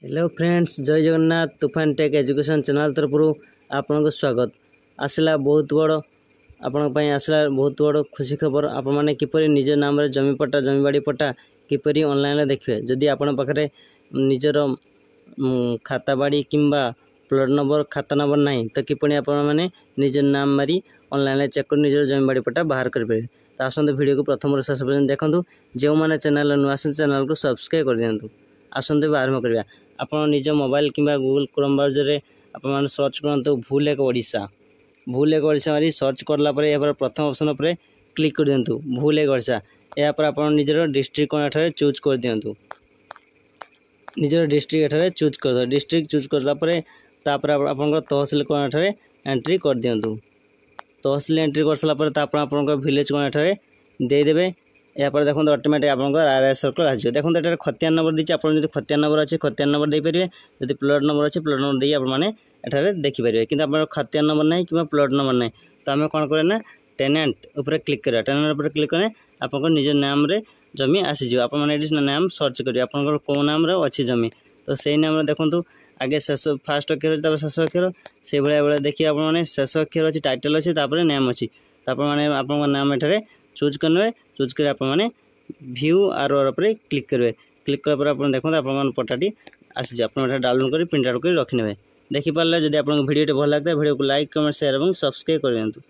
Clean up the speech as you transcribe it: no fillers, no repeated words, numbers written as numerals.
Hello friends, जय जगन्नाथ। तुफान take education channel तरफ आपन को स्वागत। आसला बहुत बड़ आपण आसला बहुत बड़ खुशी खबर। आपण मैंने किपरि निज नाम रे जमी पट्टा जमी बाड़ी पट्टा किपरि ऑनलाइन देखिए। जदि आपण पाखरे निजर खाता बाड़ी किंबा प्लॉट नंबर खाता नंबर नहीं तो किपरि आपण मैंने निज नाम मारी ऑनलाइन चेक कर निजर जमी बाड़ी पट्टा बाहर करेंगे। तो आसतु वीडियो को प्रथम शेष पर्यंत देखूँ। जो मैंने चैनल नुआ चैनल को सब्सक्राइब कर दिंतु। आसतु आरंभ करवा। आप निज मोबाइल किंबा गूगल क्रोम ब्राउजर रे आप सर्च करूँ भूल एक ओडिशा मारी सर्च करापर यहाँ प्रथम ऑप्शन पर क्लिक कर दिंतु। भूल एक ओडिशा यापर आप निजर डिस्ट्रिक्ट कौन एठारे चूज कर दिंतु। निजर डिस्ट्रिक्ट एठारे चूज कर दो। डिस्ट्रिक्ट चूज करला आप तहसिल कौन एठारे एंट्री कर दिंतु। तहसिल एंट्री कर सारापर आप विलेज कौन एठारे देदेवे। यापर देखो ऑटोमेटिक आप आर सर्कल आस देखो ये खतिया नंबर दीजिए। आप खतिया नंबर अच्छे खतिया नंबर देपारे। जब प्लॉट नंबर अच्छे प्लॉट नंबर दे आपने देखिपारे। कि खतिया नंबर ना कि प्लॉट नंबर ना तो आम कौन करें टेनेंट उपर क्लिक करें। टेनेंट उपर क्लिक करें आप निज नाम रे जमी आसीज। आप नाम सर्च करेंगे आप कौ नाम अच्छी जमी तो से नाम देखूँ। आगे शेष फास्ट अक्षर शेष अक्षर से भाया देखिए। आप शेष अक्षर अच्छी टाइटल अच्छी नाम अच्छी तो आप नाम एठारे चूज करेंगे। चूज कर आप व्यू आर पर क्लिक करेंगे। क्लिक कर आप देखते आप पट्टाटी आसी आप डाउनलोड कर प्रिंट आउट कर रखिने। देखिपारे जब आपको वीडियो भल लगता है वीडियो को लाइक कमेंट शेयर और सब्सक्राइब कर दिंतु।